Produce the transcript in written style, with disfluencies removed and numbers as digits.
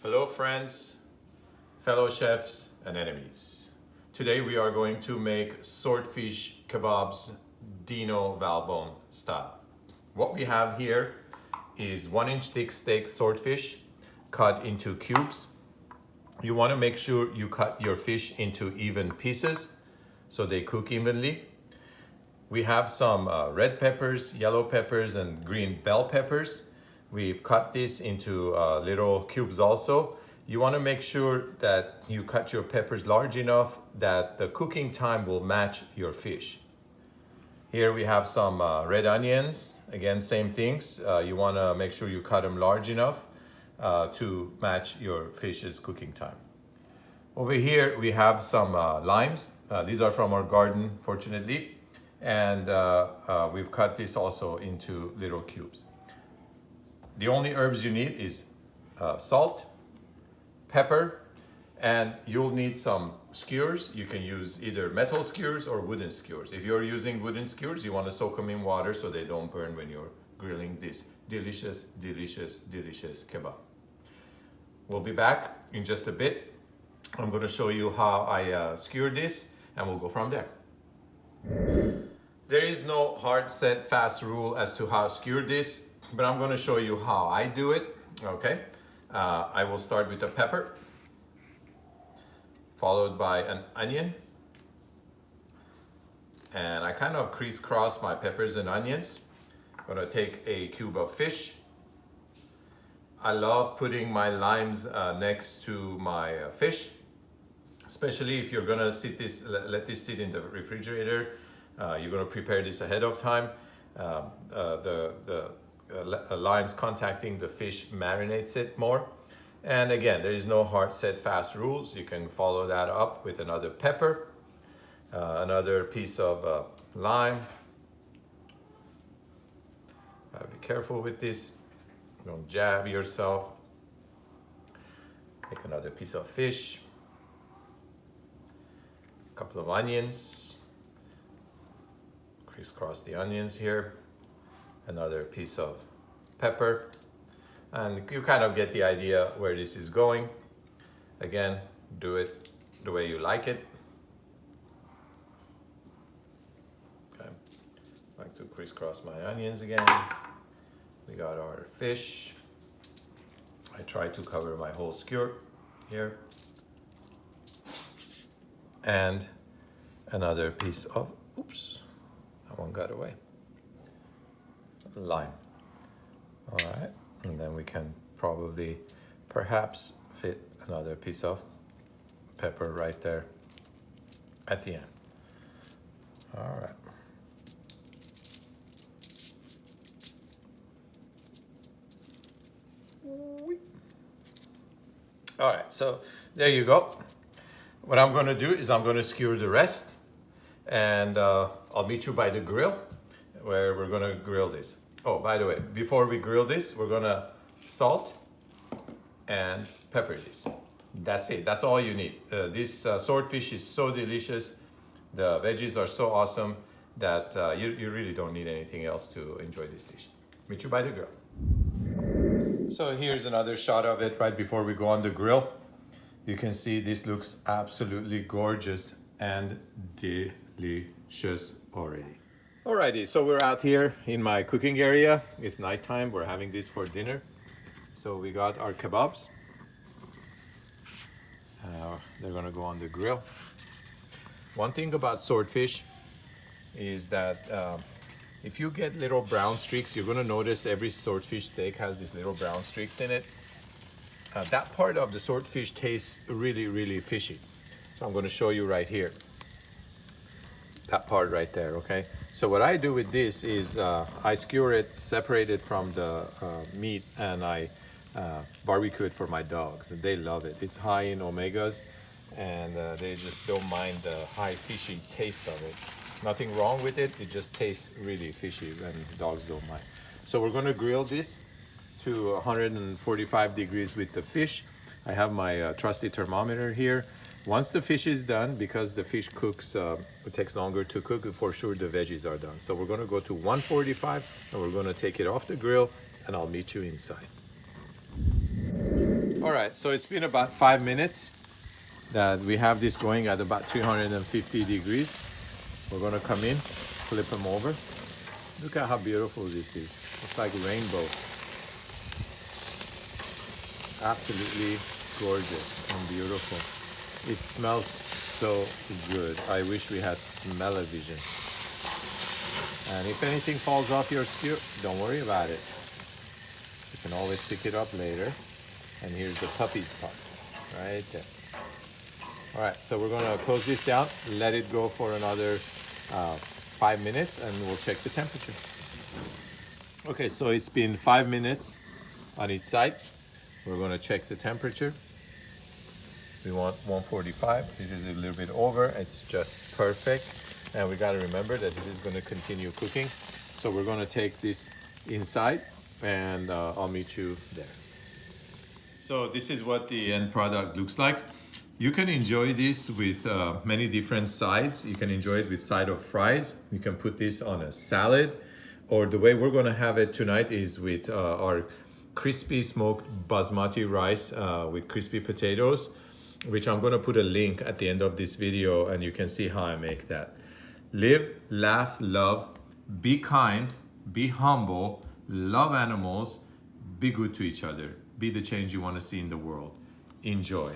Hello friends, fellow chefs and enemies. Today we are going to make swordfish kebabs dinovalbone style. What we have here is 1-inch thick steak swordfish cut into cubes. You want to make sure you cut your fish into even pieces so they cook evenly. We have some red peppers, yellow peppers, and green bell peppers. We've cut this into little cubes also. You want to make sure that you cut your peppers large enough that the cooking time will match your fish. Here we have some red onions. Again, same things. You want to make sure you cut them large enough to match your fish's cooking time. Over here we have some limes. These are from our garden, fortunately. And we've cut this also into little cubes. The only herbs you need is salt, pepper, and you'll need some skewers. You can use either metal skewers or wooden skewers. If you're using wooden skewers, you want to soak them in water so they don't burn when you're grilling this delicious, delicious, delicious kebab. We'll be back in just a bit. I'm going to show you how I skewer this, and we'll go from there. There is no hard, set, fast rule as to how to skewer this, but I'm going to show you how I do it. Okay, I will start with a pepper, followed by an onion, and I kind of crisscross my peppers and onions. I'm going to take a cube of fish. I love putting my limes next to my fish, especially if you're going to let this sit in the refrigerator. You're going to prepare this ahead of time. The limes contacting the fish marinates it more. And again, there is no hard, set, fast rules. You can follow that up with another pepper, another piece of lime. Gotta be careful with this. Don't jab yourself. Take another piece of fish, a couple of onions. Crisscross the onions here, another piece of pepper, and you kind of get the idea where this is going. Again, do it the way you like it. Okay, I like to crisscross my onions again. We got our fish. I try to cover my whole skewer here, and another piece of, oops, that one got away, lime. All right, and then we can probably perhaps fit another piece of pepper right there at the end. All right. All right, so there you go. What I'm going to do is I'm going to skewer the rest, and I'll meet you by the grill where we're going to grill this. Oh, by the way, before we grill this, we're going to salt and pepper this. That's it. That's all you need. This swordfish is so delicious. The veggies are so awesome that you really don't need anything else to enjoy this dish. Meet you by the grill. So here's another shot of it right before we go on the grill. You can see this looks absolutely gorgeous and delicious already. Alrighty, so we're out here in my cooking area. It's nighttime. We're having this for dinner. So we got our kebabs. They're gonna go on the grill. One thing about swordfish is that if you get little brown streaks, you're gonna notice every swordfish steak has these little brown streaks in it. That part of the swordfish tastes really, really fishy. So I'm gonna show you right here. That part right there, okay? So what I do with this is I skewer it, separate it from the meat, and I barbecue it for my dogs. And they love it. It's high in omegas, and they just don't mind the high fishy taste of it. Nothing wrong with it, it just tastes really fishy and dogs don't mind. So we're gonna grill this to 145 degrees with the fish. I have my trusty thermometer here. Once the fish is done, because the fish cooks, it takes longer to cook, for sure the veggies are done. So we're gonna go to 145 and we're gonna take it off the grill, and I'll meet you inside. All right, so it's been about 5 minutes that we have this going at about 350 degrees. We're gonna come in, flip them over. Look at how beautiful this is. It's like rainbow. Absolutely gorgeous and beautiful. It smells so good. I wish we had smell-o-vision. And if anything falls off your skewer, don't worry about it. You can always pick it up later. And here's the puppy's part, right there. All right, so we're gonna close this down, let it go for another 5 minutes, and we'll check the temperature. Okay, so it's been 5 minutes on each side. We're gonna check the temperature. We want 145. This is a little bit over. It's just perfect. And we gotta remember that this is gonna continue cooking. So we're gonna take this inside, and I'll meet you there. So this is what the end product looks like. You can enjoy this with many different sides. You can enjoy it with side of fries. You can put this on a salad, or the way we're gonna have it tonight is with our crispy smoked basmati rice with crispy potatoes, which I'm gonna put a link at the end of this video, and you can see how I make that. Live, laugh, love, be kind, be humble, love animals, be good to each other. Be the change you wanna see in the world. Enjoy.